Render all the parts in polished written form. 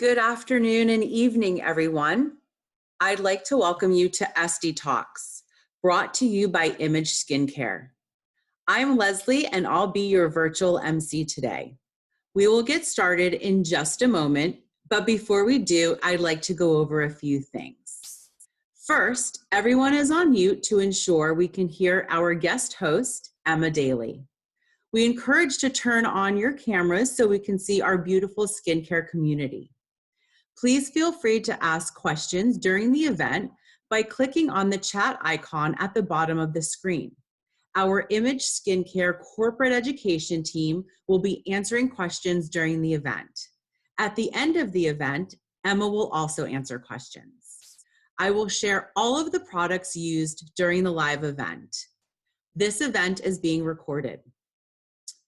Good afternoon and evening, everyone. I'd like to welcome you to ESTYTALKS, brought to you by Image Skincare. I'm Leslie, and I'll be your virtual MC today. We will get started in just a moment, but before we do, I'd like to go over a few things. First, everyone is on mute to ensure we can hear our guest host, Emma Daly. We encourage to turn on your cameras so we can see our beautiful skincare community. Please feel free to ask questions during the event by clicking on the chat icon at the bottom of the screen. Our Image Skincare corporate education team will be answering questions during the event. At the end of the event, Emma will also answer questions. I will share all of the products used during the live event. This event is being recorded.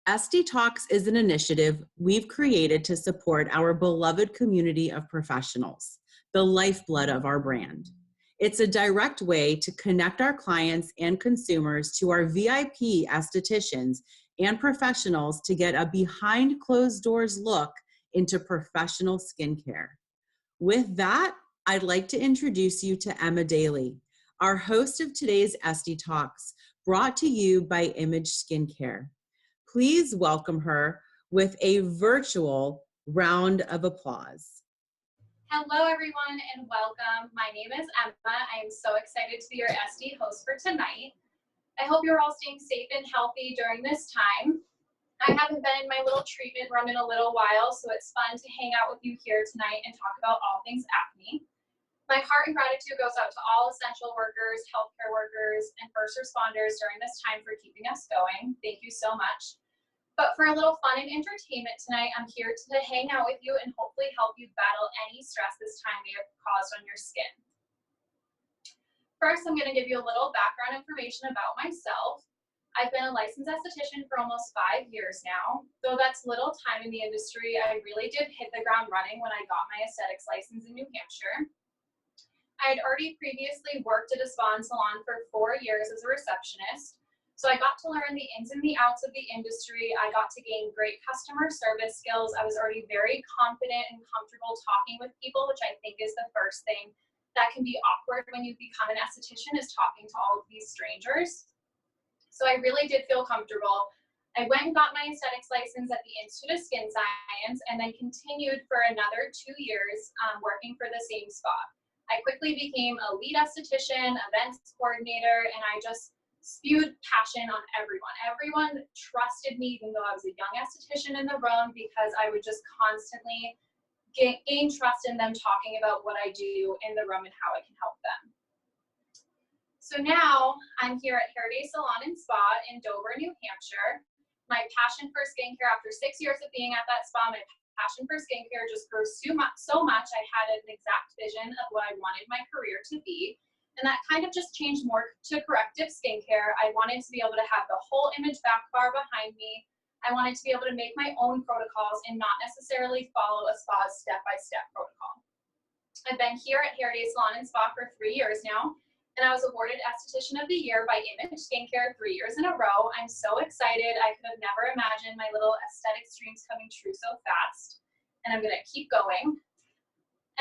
ESTYTALKS is an initiative we've created to support our beloved community of professionals, the lifeblood of our brand. It's a direct way to connect our clients and consumers to our VIP estheticians and professionals to get a behind closed doors look into professional skincare. With that, I'd like to introduce you to Emma Daly, our host of today's ESTYTALKS, brought to you by Image Skincare. Please welcome her with a virtual round of applause. Hello, everyone, and welcome. My name is Emma. I am so excited to be your SD host for tonight. I hope you're all staying safe and healthy during this time. I haven't been in my little treatment room in a little while, so it's fun to hang out with you here tonight and talk about all things acne. My heart and gratitude goes out to all essential workers, healthcare workers, and first responders during this time for keeping us going. Thank you so much. But for a little fun and entertainment tonight, I'm here to hang out with you and hopefully help you battle any stress this time may have caused on your skin. First, I'm going to give you a little background information about myself. I've been a licensed esthetician for almost 5 years now. Though that's little time in the industry, I really did hit the ground running when I got my aesthetics license in New Hampshire. I had already previously worked at a spa and salon for 4 years as a receptionist. So I got to learn the ins and the outs of the industry. I got to gain great customer service skills. I was already very confident and comfortable talking with people, which I think is the first thing that can be awkward when you become an esthetician, is talking to all of these strangers. So I really did feel comfortable. I went and got my aesthetics license at the Institute of Skin Science and then continued for another 2 years working for the same spa. I quickly became a lead esthetician, events coordinator, and I just spewed passion on everyone. Everyone trusted me, even though I was a young esthetician in the room, because I would just constantly gain trust in them talking about what I do in the room and how I can help them. So now I'm here at Day Salon and Spa in Dover, New Hampshire. My passion for skincare, after 6 years of being at that spa, my passion for skincare just grew so much. I had an exact vision of what I wanted my career to be. And that kind of just changed more to corrective skincare. I wanted to be able to have the whole image back bar behind me. I wanted to be able to make my own protocols and not necessarily follow a spa's step-by-step protocol. I've been here at Day Salon and Spa for 3 years now, and I was awarded Esthetician of the Year by Image Skincare 3 years in a row. I'm so excited. I could have never imagined my little aesthetics dreams coming true so fast, and I'm gonna keep going.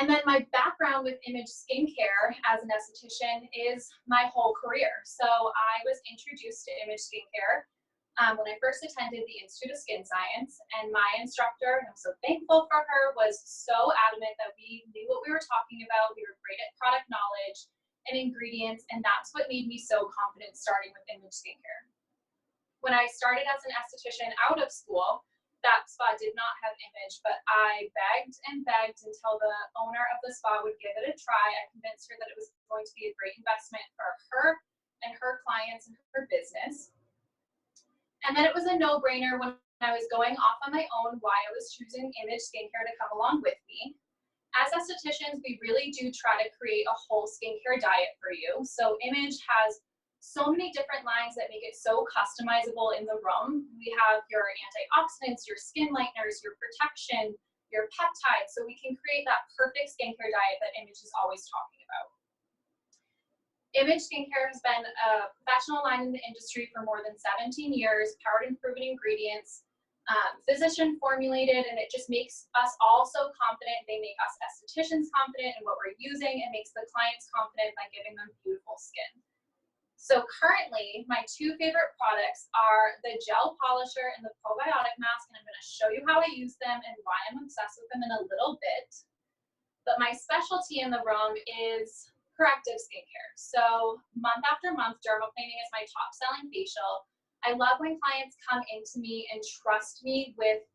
And then my background with Image Skincare as an esthetician is my whole career. So I was introduced to Image Skincare when I first attended the Institute of Skin Science, and my instructor, and I'm so thankful for her, was so adamant that we knew what we were talking about. We were great at product knowledge and ingredients, and that's what made me so confident starting with Image Skincare. When I started as an esthetician out of school, that spa did not have Image, but I begged and begged until the owner of the spa would give it a try. I convinced her that it was going to be a great investment for her and her clients and her business. And then it was a no-brainer when I was going off on my own why I was choosing Image Skincare to come along with me. As estheticians, we really do try to create a whole skincare diet for you. So Image has so many different lines that make it so customizable in the room. We have your antioxidants, your skin lighteners, your protection, your peptides, so we can create that perfect skincare diet that Image is always talking about. Image Skincare has been a professional line in the industry for more than 17 years, powered and proven ingredients. physician formulated, and it just makes us all so confident. They make us estheticians confident in what we're using, and makes the clients confident by giving them beautiful skin. So currently, my two favorite products are the gel polisher and the probiotic mask, and I'm going to show you how I use them and why I'm obsessed with them in a little bit. But my specialty in the room is corrective skincare. So month after month, dermal cleaning is my top selling facial. I love when clients come into me and trust me with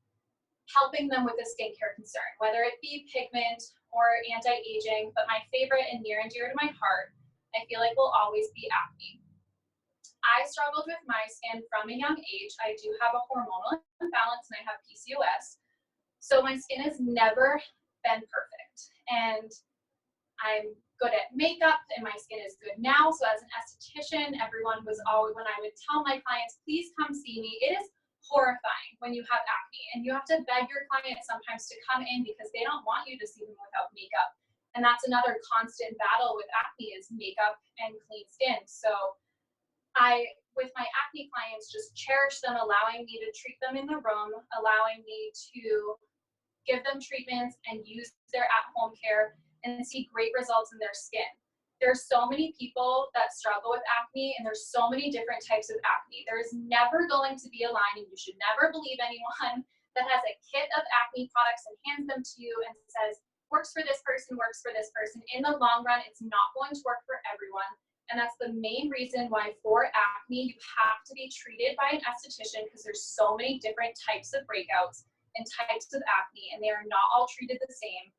helping them with a skincare concern, whether it be pigment or anti-aging, but my favorite and near and dear to my heart, I feel like, will always be acne. I struggled with my skin from a young age. I do have a hormonal imbalance and I have PCOS. So my skin has never been perfect. And I'm good at makeup and my skin is good now. So as an esthetician, everyone was always, when I would tell my clients, please come see me, it is horrifying when you have acne and you have to beg your clients sometimes to come in because they don't want you to see them without makeup. And that's another constant battle with acne is makeup and clean skin. So I, with my acne clients, just cherish them, allowing me to treat them in the room, allowing me to give them treatments and use their at-home care and see great results in their skin. There's so many people that struggle with acne, and there's so many different types of acne. There's never going to be a line, and you should never believe anyone that has a kit of acne products and hands them to you and says, works for this person, works for this person. In the long run, it's not going to work for everyone. And that's the main reason why for acne, you have to be treated by an esthetician because there's so many different types of breakouts and types of acne, and they are not all treated the same.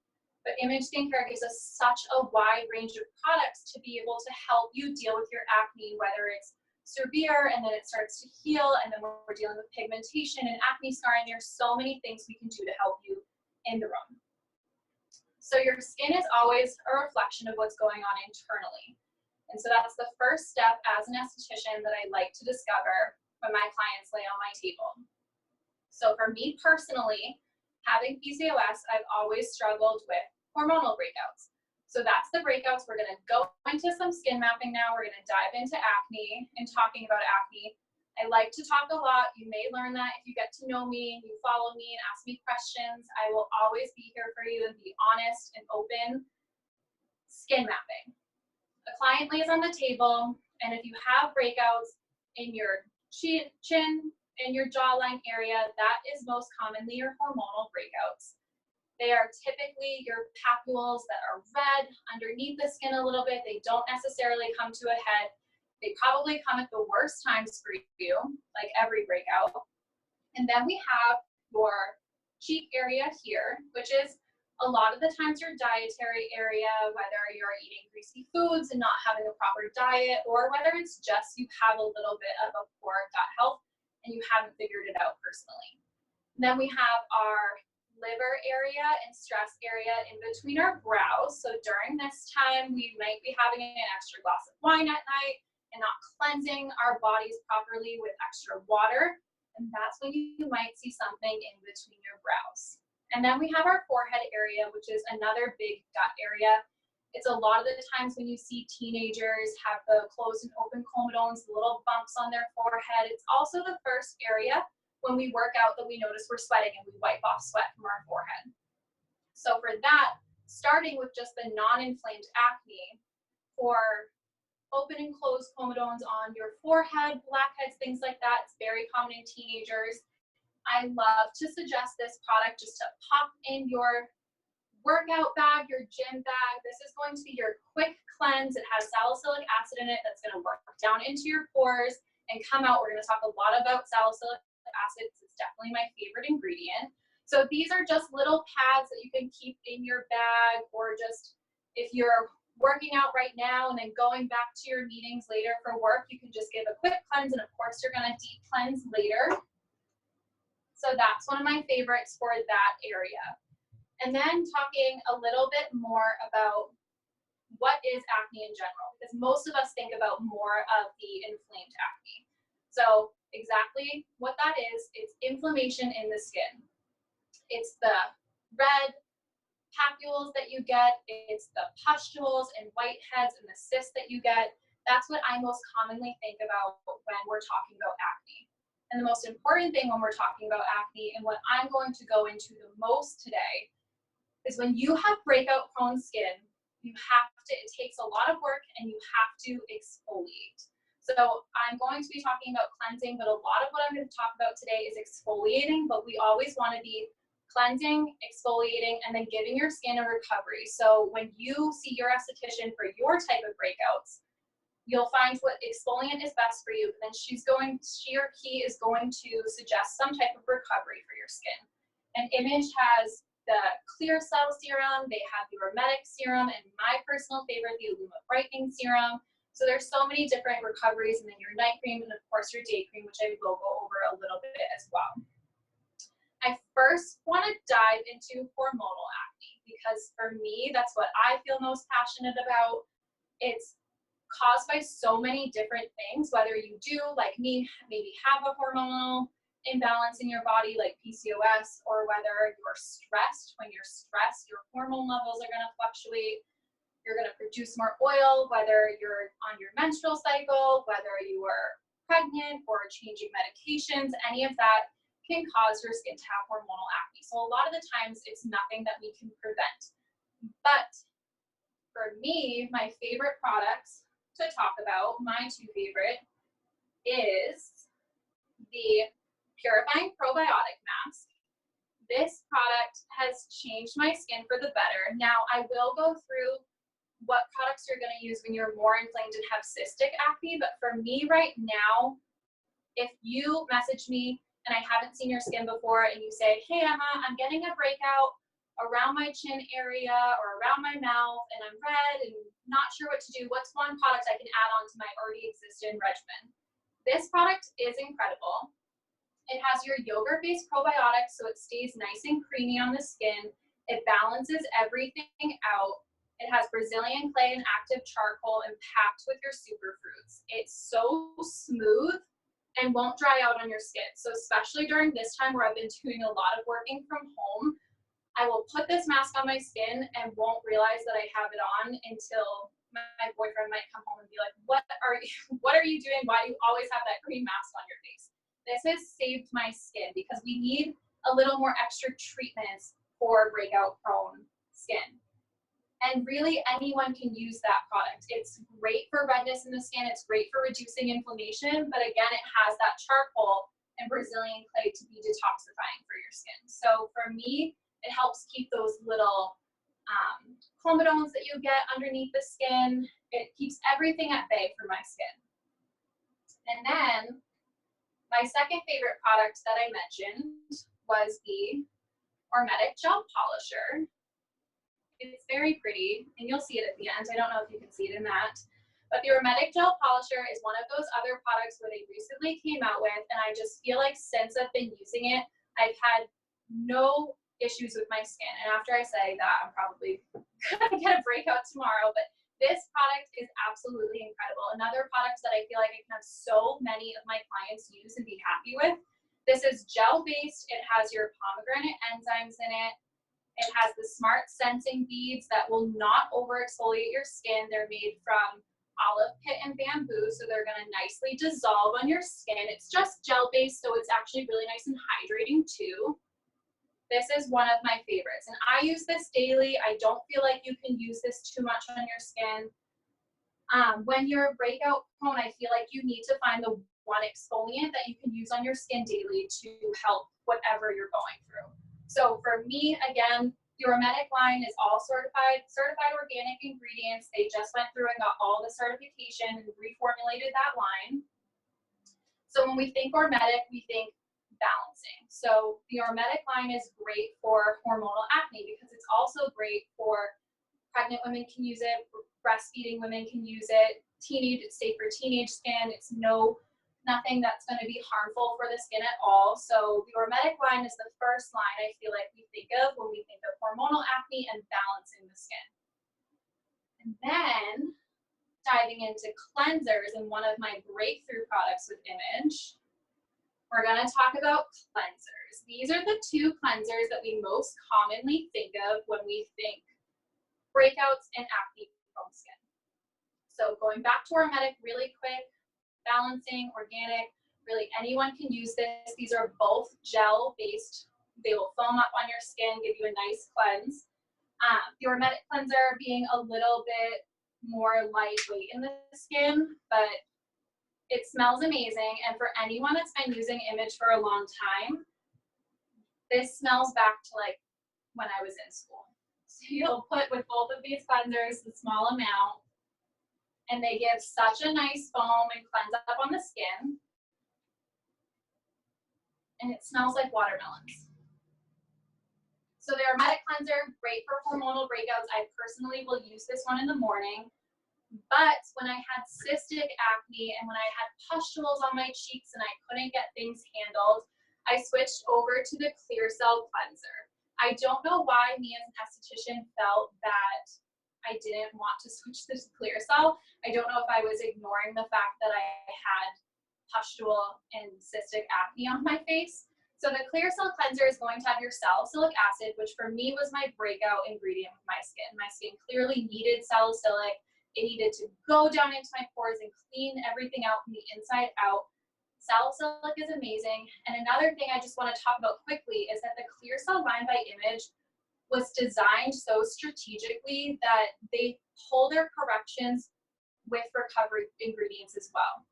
But Image Skincare gives us such a wide range of products to be able to help you deal with your acne, whether it's severe and then it starts to heal, and then we're dealing with pigmentation and acne scarring. There's so many things we can do to help you in the room. So your skin is always a reflection of what's going on internally. And so that's the first step as an esthetician that I like to discover when my clients lay on my table. So for me personally, having PCOS, I've always struggled with hormonal breakouts. So that's the breakouts. We're going to go into some skin mapping now. We're going to dive into acne and talking about acne. I like to talk a lot. You may learn that if you get to know me and you follow me and ask me questions. I will always be here for you and be honest and open. Skin mapping. A client lays on the table, and if you have breakouts in your chin, in your jawline area, that is most commonly your hormonal breakouts. They are typically your papules that are red underneath the skin a little bit. They don't necessarily come to a head. They probably come at the worst times for you, like every breakout. And then we have your cheek area here, which is a lot of the times your dietary area, whether you're eating greasy foods and not having a proper diet, or whether it's just you have a little bit of a poor gut health and you haven't figured it out personally. Then we have our liver area and stress area in between our brows. So during this time, we might be having an extra glass of wine at night and not cleansing our bodies properly with extra water. And that's when you might see something in between your brows. And then we have our forehead area, which is another big gut area. It's a lot of the times when you see teenagers have the closed and open comedones, the little bumps on their forehead. It's also the first area when we work out that we notice we're sweating and we wipe off sweat from our forehead. So for that, starting with just the non-inflamed acne, for open and closed comedones on your forehead, blackheads, things like that, it's very common in teenagers. I love to suggest this product just to pop in your workout bag, your gym bag. This is going to be your quick cleanse. It has salicylic acid in it that's going to work down into your pores and come out. We're going to talk a lot about salicylic acid. It's definitely my favorite ingredient. So these are just little pads that you can keep in your bag, or just if you're working out right now and then going back to your meetings later for work, you can just give a quick cleanse, and of course you're going to deep cleanse later. So that's one of my favorites for that area. And then talking a little bit more about what is acne in general, because most of us think about more of the inflamed acne. So exactly what that is, it's inflammation in the skin. It's the red papules that you get, it's the pustules and whiteheads and the cysts that you get. That's what I most commonly think about when we're talking about acne. And the most important thing when we're talking about acne, and what I'm going to go into the most today, is when you have breakout prone skin, it takes a lot of work and you have to exfoliate. So I'm going to be talking about cleansing, but a lot of what I'm going to talk about today is exfoliating, but we always want to be cleansing, exfoliating, and then giving your skin a recovery. So when you see your esthetician for your type of breakouts, you'll find what exfoliant is best for you, but then she or he is going to suggest some type of recovery for your skin. And Image has the Clear Cell Serum, they have the Hermetic Serum, and my personal favorite, the Illuma Brightening Serum. So there's so many different recoveries, and then your night cream, and of course your day cream, which I will go over a little bit as well. I first want to dive into hormonal acne, because for me, that's what I feel most passionate about. It's caused by so many different things, whether you do, like me, maybe have a hormonal imbalance in your body like PCOS, or whether you're stressed. When you're stressed, your hormone levels are going to fluctuate. You're going to produce more oil, whether you're on your menstrual cycle, whether you are pregnant or changing medications, any of that can cause your skin to have hormonal acne. So a lot of the times it's nothing that we can prevent. But for me, my favorite products to talk about, my two favorite, is the Purifying Probiotic Mask. This product has changed my skin for the better. Now, I will go through what products you're going to use when you're more inflamed and have cystic acne, but for me right now, if you message me and I haven't seen your skin before and you say, hey Emma, I'm getting a breakout around my chin area or around my mouth and I'm red and not sure what to do, what's one product I can add on to my already existing regimen? This product is incredible. It has your yogurt-based probiotics, so it stays nice and creamy on the skin. It balances everything out. It has Brazilian clay and active charcoal and packed with your superfruits. It's so smooth and won't dry out on your skin. So especially during this time where I've been doing a lot of working from home, I will put this mask on my skin and won't realize that I have it on until my boyfriend might come home and be like, what are you doing? Why do you always have that green mask on your face? This has saved my skin because we need a little more extra treatments for breakout prone skin. And really anyone can use that product. It's great for redness in the skin. It's great for reducing inflammation, but again, it has that charcoal and Brazilian clay to be detoxifying for your skin. So for me, it helps keep those little comedones that you get underneath the skin. It keeps everything at bay for my skin. And then my second favorite product that I mentioned was the Hermetic Gel Polisher. It's very pretty, and you'll see it at the end. I don't know if you can see it in that. But the Hermetic Gel Polisher is one of those other products where they recently came out with, and I just feel like since I've been using it, I've had no issues with my skin. And after I say that, I'm probably gonna get a breakout tomorrow, but this product is absolutely incredible. Another product that I feel like I can have so many of my clients use and be happy with. This is gel-based. It has your pomegranate enzymes in it. It has the smart sensing beads that will not over-exfoliate your skin. They're made from olive pit and bamboo, so they're gonna nicely dissolve on your skin. It's just gel-based, so it's actually really nice and hydrating too. This is one of my favorites, and I use this daily. I don't feel like you can use this too much on your skin. When you're breakout prone, I feel like you need to find the one exfoliant that you can use on your skin daily to help whatever you're going through. So for me, again, the Hermetic line is all certified organic ingredients. They just went through and got all the certification and reformulated that line. So when we think Hermetic, we think balancing. So the Hermetic line is great for hormonal acne because it's also great for pregnant women can use it, breastfeeding women can use it, it's safe for teenage skin. It's nothing that's going to be harmful for the skin at all. So the Hermetic line is the first line I feel like we think of when we think of hormonal acne and balancing the skin. And then diving into cleansers and one of my breakthrough products with Image, we're going to talk about cleansers. These are the two cleansers that we most commonly think of when we think breakouts and acne-prone skin. So going back to Hermetic really quick, balancing, organic, Really, anyone can use this. These are both gel-based. They will foam up on your skin, give you a nice cleanse. The Aromatic Cleanser being a little bit more lightweight in the skin, but it smells amazing. And for anyone that's been using Image for a long time, this smells back to like when I was in school. So you'll put with both of these cleansers a small amount, and they give such a nice foam and cleanse up on the skin. And it smells like watermelons. So the Aromatic Cleanser, great for hormonal breakouts. I personally will use this one in the morning. But when I had cystic acne and when I had pustules on my cheeks and I couldn't get things handled, I switched over to the Clear Cell Cleanser. I don't know why me as an esthetician felt that I didn't want to switch to Clear Cell. I don't know if I was ignoring the fact that I had pustule and cystic acne on my face. So the Clear Cell Cleanser is going to have your salicylic acid, which for me was my breakout ingredient with my skin. My skin clearly needed salicylic. It needed to go down into my pores and clean everything out from the inside out. Salicylic is amazing. And another thing I just want to talk about quickly is that the Clear Cell line by Image was designed so strategically that they pull their corrections with recovery ingredients as well.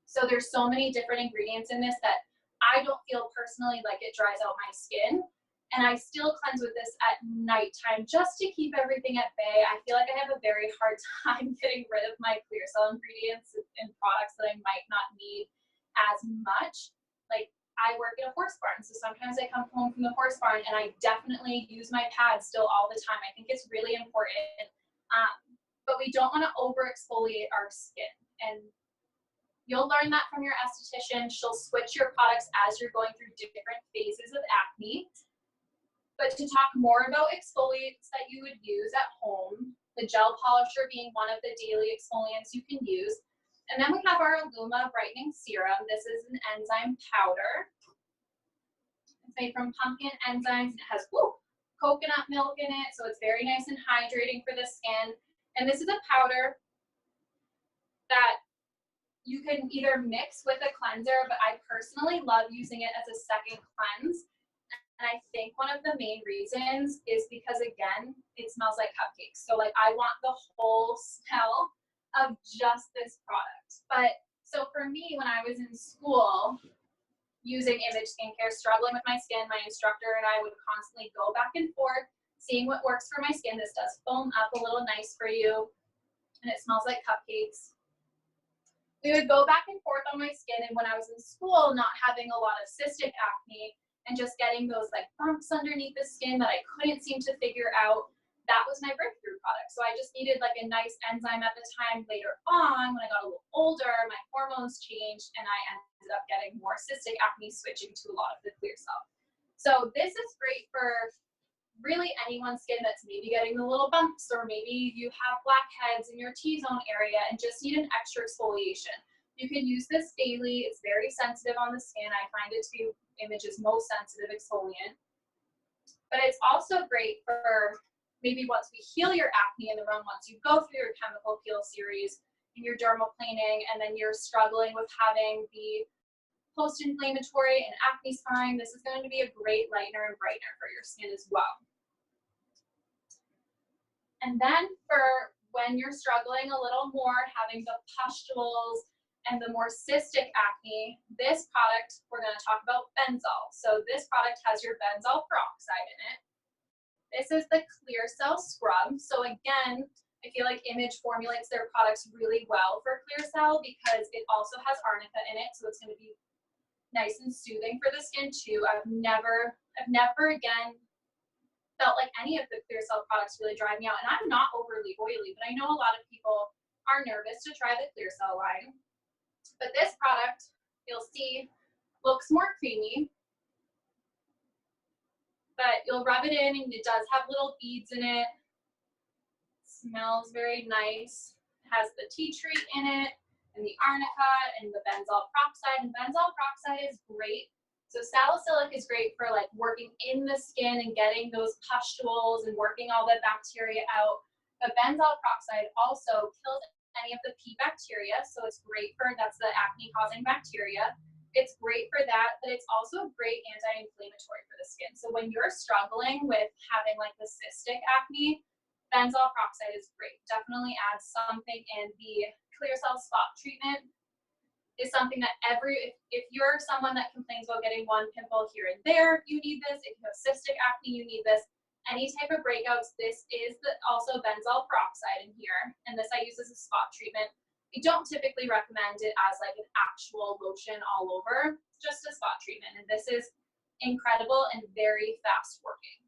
So there's so many different ingredients in this that I don't feel personally like it dries out my skin. And I still cleanse with this at nighttime just to keep everything at bay. I feel like I have a very hard time getting rid of my Clear Cell ingredients and products that I might not need as much. Like, I work in a horse barn, so sometimes I come home from the horse barn and I definitely use my pads still all the time. I think it's really important. But we don't want to over exfoliate our skin. And you'll learn that from your esthetician. She'll switch your products as you're going through different phases of acne. But to talk more about exfoliants that you would use at home, the gel polisher being one of the daily exfoliants you can use. And then we have our Illuma Brightening Serum. This is an enzyme powder. It's made from pumpkin enzymes. It has coconut milk in it, so it's very nice and hydrating for the skin. And this is a powder that you can either mix with a cleanser, but I personally love using it as a second cleanse. And I think one of the main reasons is because, again, it smells like cupcakes. So like, I want the whole smell of just this product. But so for me, when I was in school using Image skincare, struggling with my skin, my instructor and I would constantly go back and forth, seeing what works for my skin. This does foam up a little nice for you, and it smells like cupcakes. We would go back and forth on my skin, and when I was in school, not having a lot of cystic acne and just getting those like bumps underneath the skin that I couldn't seem to figure out, that was my breakthrough product. So I just needed like a nice enzyme at the time. Later on, when I got a little older, my hormones changed and I ended up getting more cystic acne, switching to a lot of the Clear Cell. So this is great for really anyone's skin that's maybe getting the little bumps, or maybe you have blackheads in your T-zone area and just need an extra exfoliation. You can use this daily. It's very sensitive on the skin. I find it to be Image's most sensitive exfoliant. But it's also great for maybe once we heal your acne in the room, once you go through your chemical peel series and your dermaplaning, and then you're struggling with having the post-inflammatory and acne scarring, this is going to be a great lightener and brightener for your skin as well. And then for when you're struggling a little more, having the pustules and the more cystic acne, this product, we're going to talk about Benzol. So this product has your benzoyl peroxide in it. This is the Clear Cell Scrub. So again, I feel like Image formulates their products really well for Clear Cell because it also has arnica in it, so it's going to be nice and soothing for the skin too. I've never again felt like any of the Clear Cell products really drive me out. And I'm not overly oily, but I know a lot of people are nervous to try the Clear Cell line. But this product, you'll see, looks more creamy. But you'll rub it in and it does have little beads in it. Smells very nice. It has the tea tree in it and the arnica and the benzoyl peroxide. And benzoyl peroxide is great. So salicylic is great for like working in the skin and getting those pustules and working all the bacteria out. But benzoyl peroxide also kills any of the P bacteria. So it's great for, that's the acne causing bacteria. It's great for that, but it's also great anti-inflammatory for the skin. So when you're struggling with having like the cystic acne, benzoyl peroxide is great. Definitely add something in. The clear cell spot treatment is something that if you're someone that complains about getting one pimple here and there, you need this. If you have cystic acne, you need this. Any type of breakouts, this is also benzoyl peroxide in here, and this I use as a spot treatment. I don't typically recommend it as like an actual lotion all over, just a spot treatment, and this is incredible and very fast working.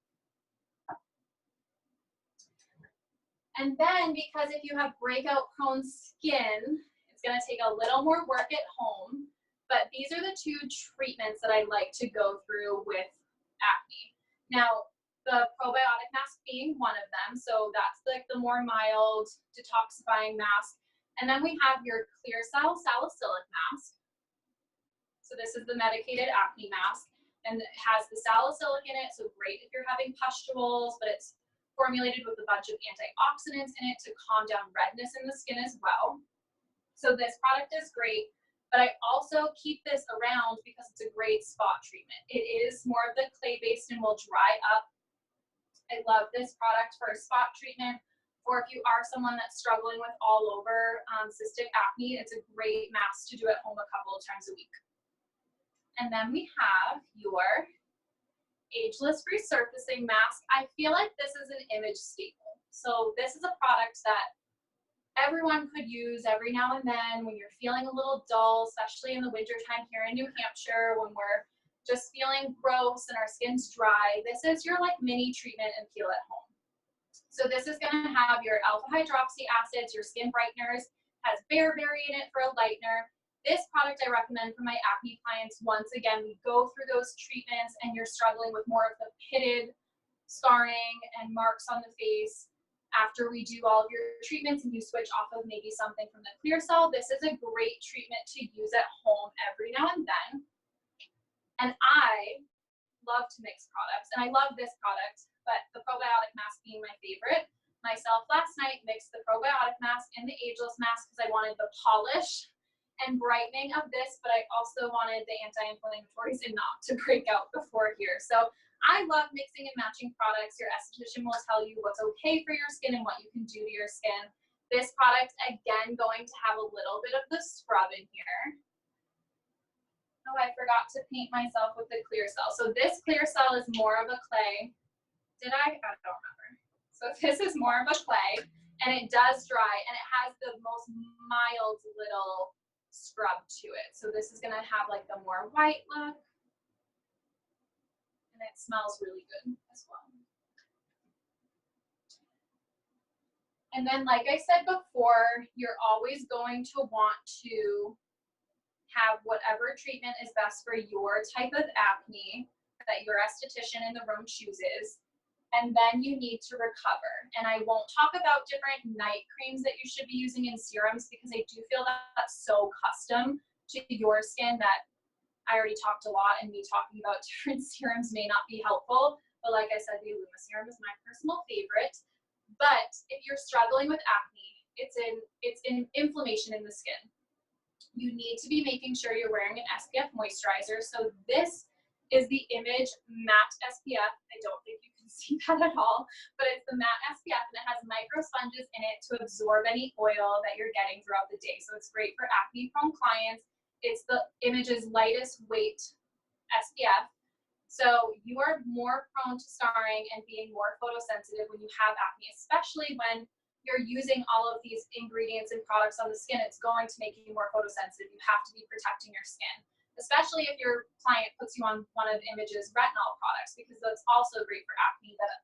And then, because if you have breakout prone skin, it's gonna take a little more work at home, but these are the two treatments that I like to go through with acne. Now, the probiotic mask being one of them, so that's like the more mild detoxifying mask. And then we have your clear cell salicylic mask. So this is the medicated acne mask, and it has the salicylic in it, so great if you're having pustules, but it's formulated with a bunch of antioxidants in it to calm down redness in the skin as well. So this product is great, but I also keep this around because it's a great spot treatment. It is more of the clay-based and will dry up. I love this product for a spot treatment, or if you are someone that's struggling with all over cystic acne, it's a great mask to do at home a couple of times a week. And then we have your ageless resurfacing mask. I feel like this is an image staple. So this is a product that everyone could use every now and then when you're feeling a little dull, especially in the wintertime here in New Hampshire when we're just feeling gross and our skin's dry. This is your like mini treatment and peel at home. So this is gonna have your alpha hydroxy acids, your skin brighteners, has bearberry in it for a lightener. This product I recommend for my acne clients. Once again, we go through those treatments and you're struggling with more of the pitted scarring and marks on the face. After we do all of your treatments and you switch off of maybe something from the clear cell, this is a great treatment to use at home every now and then. And I love to mix products, and I love this product, but the probiotic mask being my favorite. Myself last night mixed the probiotic mask and the ageless mask because I wanted the polish and brightening of this, but I also wanted the anti-inflammatories and not to break out before here. So I love mixing and matching products. Your esthetician will tell you what's okay for your skin and what you can do to your skin. This product, again, going to have a little bit of the scrub in here. Oh, I forgot to paint myself with the clear cell. So this clear cell is more of a clay. Did I? I don't remember. So this is more of a clay, and it does dry, and it has the most mild little scrub to it. So this is gonna have like the more white look, and it smells really good as well. And then, like I said before, you're always going to want to have whatever treatment is best for your type of acne that your esthetician in the room chooses, and then you need to recover. And I won't talk about different night creams that you should be using in serums because I do feel that that's so custom to your skin that I already talked a lot, and me talking about different serums may not be helpful, but like I said, the Illuma serum is my personal favorite. But if you're struggling with acne, it's in inflammation in the skin, you need to be making sure you're wearing an SPF moisturizer. So this is the Image Matte SPF. I don't think you can see that at all, but it's the matte SPF, and it has micro sponges in it to absorb any oil that you're getting throughout the day. So it's great for acne prone clients. It's the Image's lightest weight SPF. So you are more prone to scarring and being more photosensitive when you have acne, especially when you're using all of these ingredients and products on the skin. It's going to make you more photosensitive. You have to be protecting your skin, especially if your client puts you on one of Image's retinol products, because that's also great for acne that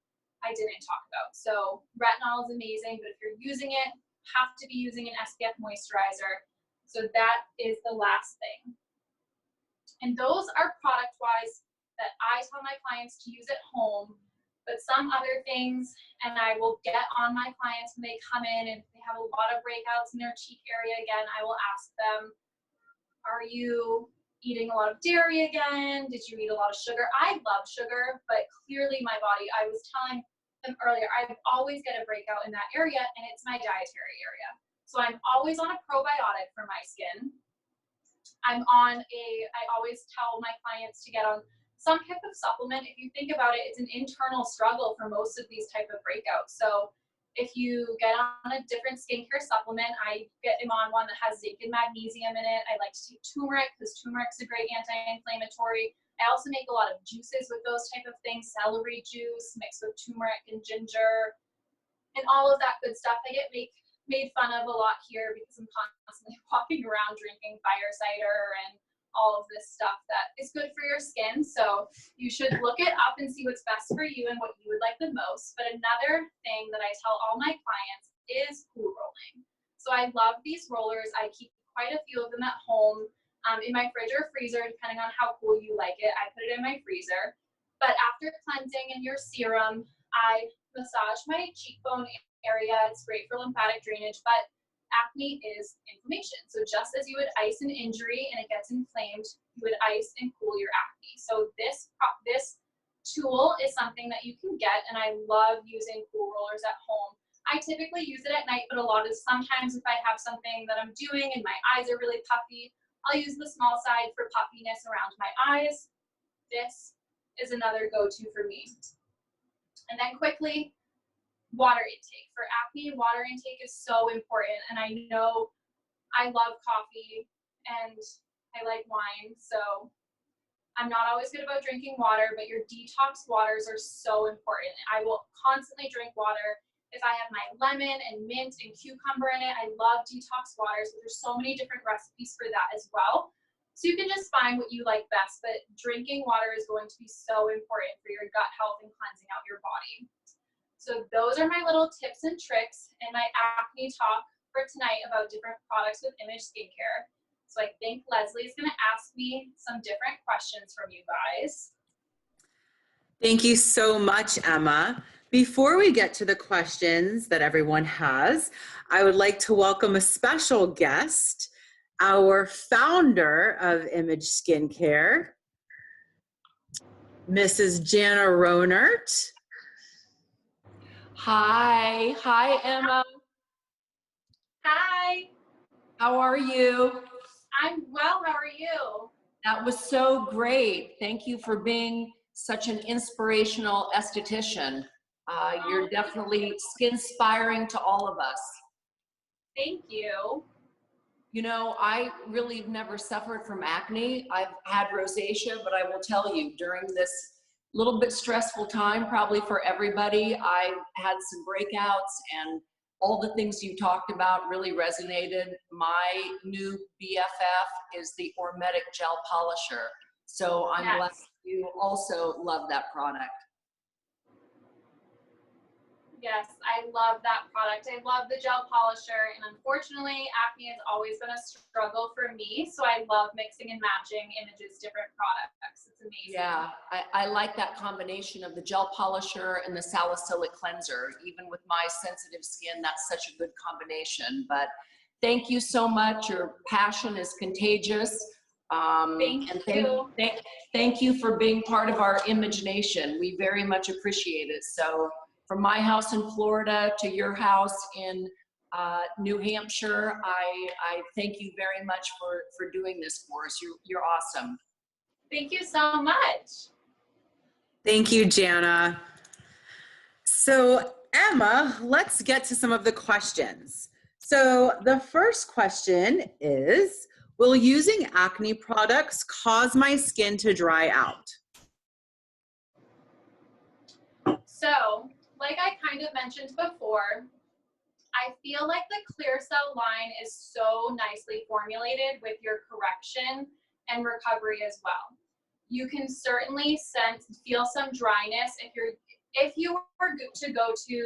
I didn't talk about. So retinol is amazing, but if you're using it, have to be using an SPF moisturizer. So that is the last thing. And those are product-wise that I tell my clients to use at home. But some other things, and I will get on my clients when they come in and they have a lot of breakouts in their cheek area again, I will ask them, are you eating a lot of dairy again? Did you eat a lot of sugar? I love sugar, but clearly my body, I was telling them earlier, I always get a breakout in that area, and it's my dietary area. So I'm always on a probiotic for my skin. I'm on I always tell my clients to get on some type of supplement. If you think about it, it's an internal struggle for most of these type of breakouts. So if you get on a different skincare supplement, I get them on one that has zinc and magnesium in it. I like to take turmeric because turmeric's a great anti-inflammatory. I also make a lot of juices with those type of things, celery juice mixed with turmeric and ginger and all of that good stuff. I get made fun of a lot here because I'm constantly walking around drinking fire cider and all of this stuff that is good for your skin. So you should look it up and see what's best for you and what you would like the most. But another thing that I tell all my clients is cool rolling. So I love these rollers. I keep quite a few of them at home in my fridge or freezer, depending on how cool you like it. I put it in my freezer. But after cleansing and your serum, I massage my cheekbone area. It's great for lymphatic drainage, but acne is inflammation. So just as you would ice an injury and it gets inflamed, you would ice and cool your acne. So this tool is something that you can get, and I love using cool rollers at home. I typically use it at night, but sometimes if I have something that I'm doing and my eyes are really puffy, I'll use the small side for puffiness around my eyes. This is another go-to for me. And then quickly, water intake. For acne, water intake is so important. And I know I love coffee and I like wine, so I'm not always good about drinking water, but your detox waters are so important. I will constantly drink water. If I have my lemon and mint and cucumber in it, I love detox waters, but there's so many different recipes for that as well. So you can just find what you like best, but drinking water is going to be so important for your gut health and cleansing out your body. So those are my little tips and tricks in my acne talk for tonight about different products with Image Skincare. So I think Leslie is going to ask me some different questions from you guys. Thank you so much, Emma. Before we get to the questions that everyone has, I would like to welcome a special guest, our founder of Image Skincare, Mrs. Jana Ronert. Hi. Hi, Emma. Hi. How are you? I'm well. How are you? That was so great. Thank you for being such an inspirational esthetician. You're definitely skin-inspiring to all of us. Thank you. You know, I really have never suffered from acne. I've had rosacea, but I will tell you, during this little bit stressful time, probably for everybody, I had some breakouts, and all the things you talked about really resonated. My new BFF is the Ormetic Gel Polisher. So I'm glad you also love that product. Yes, I love that product. I love the gel polisher, and unfortunately, acne has always been a struggle for me, so I love mixing and matching Image's different products. It's amazing. Yeah, I like that combination of the gel polisher and the salicylic cleanser. Even with my sensitive skin, that's such a good combination. But thank you so much. Your passion is contagious. Thank you. Thank you for being part of our Image Nation. We very much appreciate it. So from my house in Florida to your house in New Hampshire, I thank you very much for doing this for us. You're awesome. Thank you so much. Thank you, Jana. So Emma, let's get to some of the questions. So the first question is, will using acne products cause my skin to dry out? So, like I kind of mentioned before, I feel like the Clear Cell line is so nicely formulated with your correction and recovery as well. You can certainly feel some dryness if you were to go to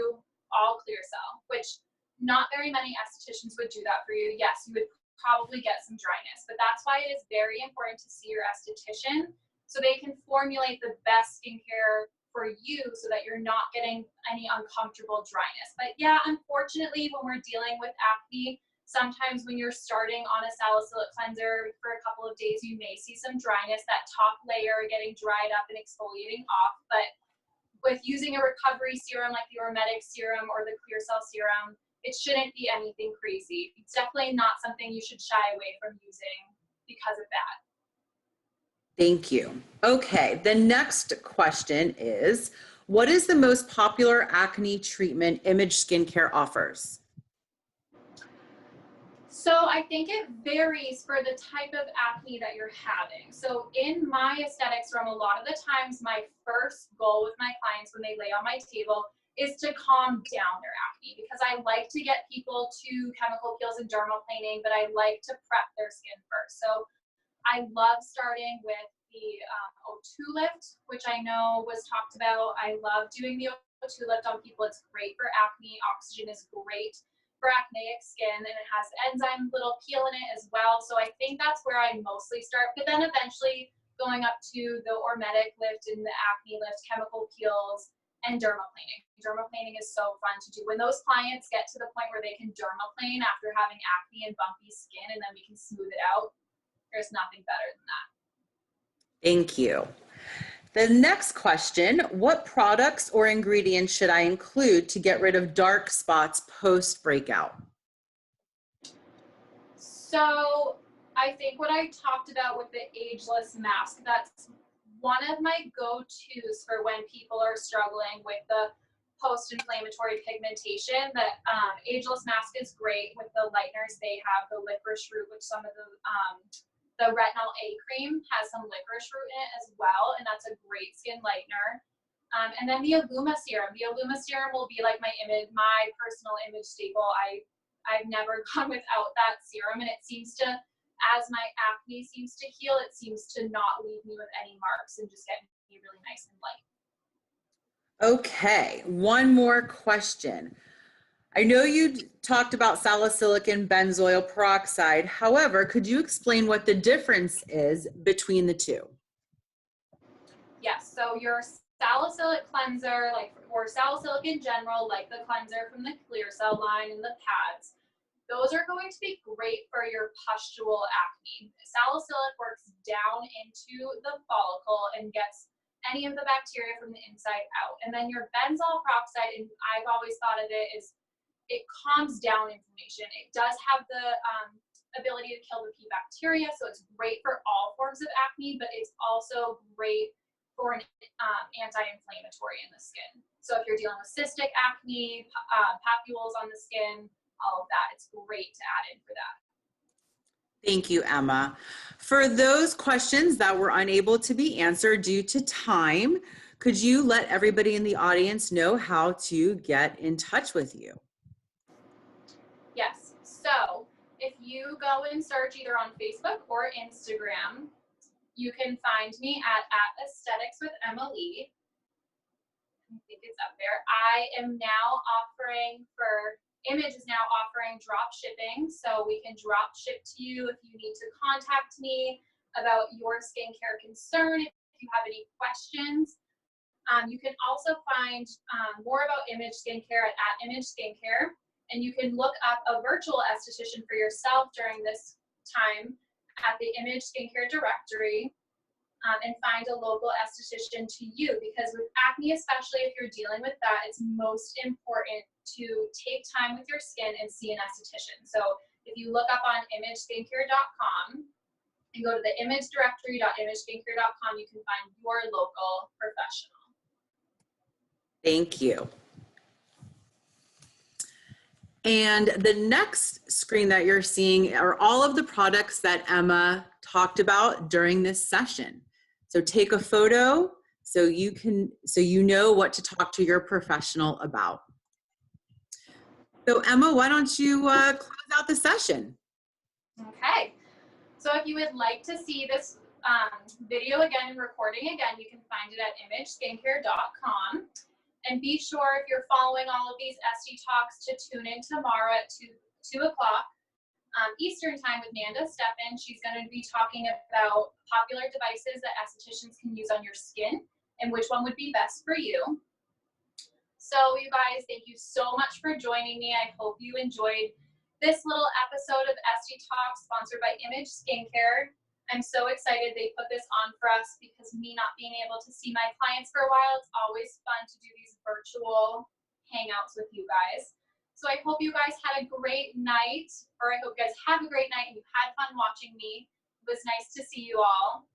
all Clear Cell, which not very many estheticians would do that for you. Yes, you would probably get some dryness, but that's why it is very important to see your esthetician so they can formulate the best skincare for you so that you're not getting any uncomfortable dryness. But yeah, unfortunately, when we're dealing with acne, sometimes when you're starting on a salicylic cleanser for a couple of days, you may see some dryness, that top layer getting dried up and exfoliating off. But with using a recovery serum like the Ormetic serum or the Clear Cell serum, it shouldn't be anything crazy. It's definitely not something you should shy away from using. because of that. Thank you. Okay, the next question is, what is the most popular acne treatment Image Skincare offers? So I think it varies for the type of acne that you're having. So in my aesthetics room, a lot of the times my first goal with my clients when they lay on my table is to calm down their acne, because I like to get people to chemical peels and dermaplaning, but I like to prep their skin first. So I love starting with the O2 lift, which I know was talked about. I love doing the O2 lift on people. It's great for acne. Oxygen is great for acneic skin, and it has enzyme little peel in it as well. So I think that's where I mostly start, but then eventually going up to the hormetic lift and the acne lift, chemical peels, and dermaplaning. Dermaplaning is so fun to do. When those clients get to the point where they can dermaplane after having acne and bumpy skin, and then we can smooth it out, there's nothing better than that. Thank you. The next question, what products or ingredients should I include to get rid of dark spots post-breakout? So I think what I talked about with the ageless mask, that's one of my go-tos for when people are struggling with the post-inflammatory pigmentation. The ageless mask is great with the lighteners. They have the licorice root, which some of the retinol A cream has some licorice root in it as well, and that's a great skin lightener. And then the Illuma serum. The Illuma serum will be like my personal image staple. I've never gone without that serum, and it seems to, as my acne seems to heal, it seems to not leave me with any marks and just get me really nice and light. Okay, one more question. I know you talked about salicylic and benzoyl peroxide. However, could you explain what the difference is between the two? Yes, so your salicylic cleanser, or salicylic in general, like the cleanser from the Clear Cell line and the pads, those are going to be great for your pustule acne. Salicylic works down into the follicle and gets any of the bacteria from the inside out. And then your benzoyl peroxide, and I've always thought of it as, it calms down inflammation. It does have the ability to kill the P bacteria, so it's great for all forms of acne, but it's also great for an anti-inflammatory in the skin. So if you're dealing with cystic acne, papules on the skin, all of that, it's great to add in for that. Thank you, Emma. For those questions that were unable to be answered due to time, could you let everybody in the audience know how to get in touch with you? Yes, so if you go and search either on Facebook or Instagram, you can find me at Aesthetics with Emily. I think it's up there. I am now offering Image is now offering drop shipping, so we can drop ship to you if you need to contact me about your skincare concern, if you have any questions. You can also find more about Image Skincare at Image Skincare, and you can look up a virtual esthetician for yourself during this time at the Image Skincare directory, and find a local esthetician to you, because with acne, especially if you're dealing with that, it's most important to take time with your skin and see an esthetician. So if you look up on imageskincare.com and go to the image directory.imageskincare.com, you can find your local professional. Thank you. And the next screen that you're seeing are all of the products that Emma talked about during this session. So take a photo so you know what to talk to your professional about. So Emma, why don't you close out the session? Okay. So if you would like to see this video again and recording again, you can find it at imageskincare.com. And be sure, if you're following all of these ESTYTALKS, to tune in tomorrow at 2 o'clock Eastern time with Nanda Steffen. She's going to be talking about popular devices that estheticians can use on your skin and which one would be best for you. So you guys, thank you so much for joining me. I hope you enjoyed this little episode of ESTYTALKS sponsored by Image Skincare. I'm so excited they put this on for us, because me not being able to see my clients for a while, it's always fun to do these virtual hangouts with you guys. So I hope you guys had a great night, or I hope you guys have a great night and you had fun watching me. was nice to see you all.